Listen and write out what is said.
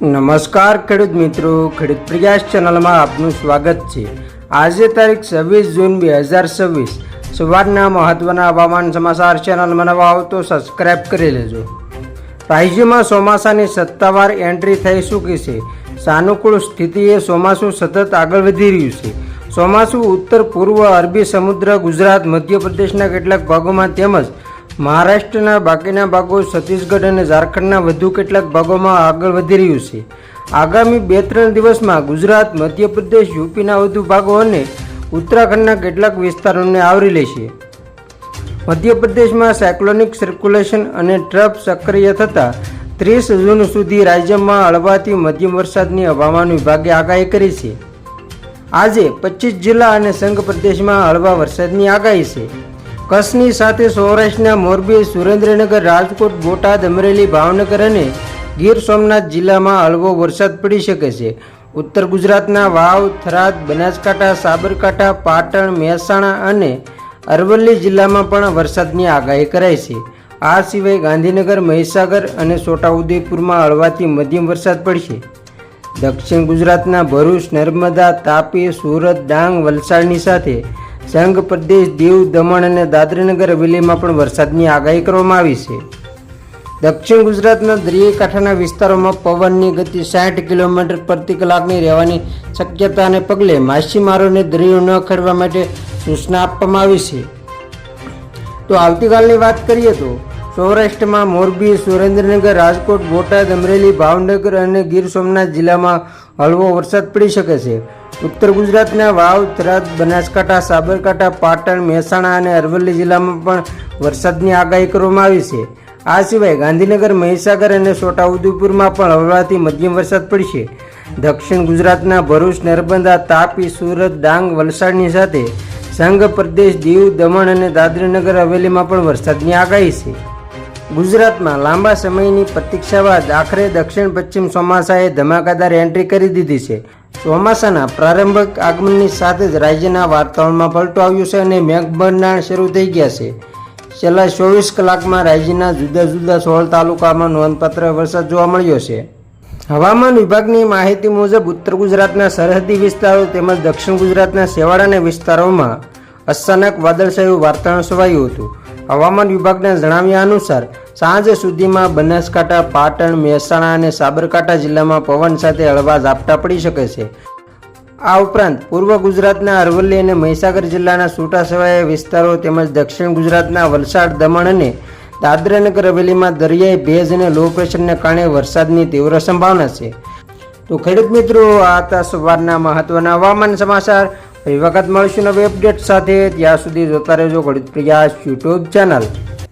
નમસ્કાર ખેડૂત મિત્રો, ખેડૂત પ્રયાસ ચેનલમાં આપનું સ્વાગત છે। આજે તારીખ 26 જૂન 2026 સવારના મહત્વના હવામાન સમાચાર ચેનલમાં નવા આવો તો સબસ્ક્રાઇબ કરી લેજો। રાજ્યમાં ચોમાસાની સત્તાવાર એન્ટ્રી થઈ ચૂકી છે। સાનુકૂળ સ્થિતિએ ચોમાસું સતત આગળ વધી રહ્યું છે। ચોમાસું ઉત્તર પૂર્વ અરબી સમુદ્ર, ગુજરાત, મધ્યપ્રદેશના કેટલાક ભાગોમાં તેમજ મહારાષ્ટ્રના બાકીના ભાગો, છત્તીસગઢ અને ઝારખંડના વધુ કેટલાક ભાગોમાં આગળ વધી રહ્યું છે। આગામી 2-3 દિવસમાં ગુજરાત, મધ્યપ્રદેશ, યુપીના વધુ ભાગો અને ઉત્તરાખંડના કેટલાક વિસ્તારોને આવરી લેશે। મધ્યપ્રદેશમાં સાયક્લોનિક સર્ક્યુલેશન અને ટ્રફ સક્રિય થતાં 30 જૂન સુધી રાજ્યમાં હળવાથી મધ્યમ વરસાદની હવામાન વિભાગે આગાહી કરી છે। આજે 25 જિલ્લા અને સંઘ પ્રદેશમાં હળવા વરસાદની આગાહી છે। કચ્છની સાથે સૌરાષ્ટ્રના મોરબી, સુરેન્દ્રનગર, રાજકોટ, બોટાદ, અમરેલી, ભાવનગર અને ગીર સોમનાથ જિલ્લામાં હળવો વરસાદ પડી શકે છે। ઉત્તર ગુજરાતના વાવ, થરાદ, બનાસકાંઠા, સાબરકાંઠા, પાટણ, મહેસાણા અને અરવલ્લી જિલ્લામાં પણ વરસાદની આગાહી કરાઈ છે। આ સિવાય ગાંધીનગર, મહીસાગર અને છોટાઉદેપુરમાં હળવાથી મધ્યમ વરસાદ પડશે। દક્ષિણ ગુજરાતના ભરૂચ, નર્મદા, તાપી, સુરત, ડાંગ, વલસાડની સાથે સંઘ પ્રદેશ, દીવ, દમણ અને દાદરાનગર હવેલીમાં પણ વરસાદની આગાહી કરવામાં આવી છે। દક્ષિણ ગુજરાતના દરિયાઈ કાંઠાના વિસ્તારોમાં પવનની ગતિ 60 કિલોમીટર પ્રતિ કલાકની રહેવાની શક્યતાને પગલે માછીમારોને દરિયો ન ખેડવા માટે સૂચના આપવામાં આવી છે। તો આવતીકાલની વાત કરીએ તો સૌરાષ્ટ્રમાં મોરબી, સુરેન્દ્રનગર, રાજકોટ, બોટાદ, અમરેલી, ભાવનગર અને ગીર સોમનાથ જિલ્લામાં હળવો વરસાદ પડી શકે છે। ઉત્તર ગુજરાતના વાવ, થરાદ, બનાસકાંઠા, સાબરકાંઠા, પાટણ, મહેસાણા અને અરવલ્લી જિલ્લામાં પણ વરસાદની આગાહી કરવામાં આવી છે। આ સિવાય ગાંધીનગર, મહીસાગર અને છોટાઉદેપુરમાં પણ હળવાથી મધ્યમ વરસાદ પડશે। દક્ષિણ ગુજરાતના ભરૂચ, નર્મદા, તાપી, સુરત, ડાંગ, વલસાડની સાથે સંઘ પ્રદેશ, દીવ, દમણ અને દાદરાનગર હવેલીમાં પણ વરસાદની આગાહી છે। ગુજરાતમાં લાંબા સમયની પ્રતીક્ષા બાદ આખરે દક્ષિણ પશ્ચિમ ચોમાસાએ ધમાકાદાર એન્ટ્રી કરી દીધી છે। ચોમાસાના પ્રારંભિક આગમનની સાથે જ રાજ્યના વાતાવરણમાં પલટો આવ્યો છે અને મેઘમંડાણ શરૂ થઈ ગયા છે। છેલ્લા 24 કલાકમાં રાજ્યના જુદા જુદા 16 તાલુકામાં નોંધપાત્ર વરસાદ જોવા મળ્યો છે। હવામાન વિભાગની માહિતી મુજબ ઉત્તર ગુજરાતના સરહદી વિસ્તારો તેમજ દક્ષિણ ગુજરાતના છેવાડાના વિસ્તારોમાં અચાનક વાદળછાયું વાતાવરણ છવાયું હતું। હવામાન વિભાગના જણાવ્યા અનુસાર સાંજ સુધીમાં બનાસકાંઠા, પાટણ, મહેસાણા અને સાબરકાંઠા જિલ્લામાં પવન સાથે હળવા ઝાપટા પડી શકે છે। આ ઉપરાંત પૂર્વ ગુજરાતના અરવલ્લી અને મહીસાગર જિલ્લાના છૂટાછવાયા વિસ્તારો તેમજ દક્ષિણ ગુજરાતના વલસાડ, દમણ અને દાદરાનગર હવેલીમાં દરિયાઈ ભેજ અને લો પ્રેશરને કારણે વરસાદની તીવ્ર સંભાવના છે। તો ખેડૂત મિત્રો, આ હતા સવારના મહત્વના હવામાન સમાચાર। ફરી વખત મળીશું નવી અપડેટ સાથે। ત્યાં સુધી જોતા રહેજો ખેડૂત પ્રયાસ યુટ્યુબ ચેનલ।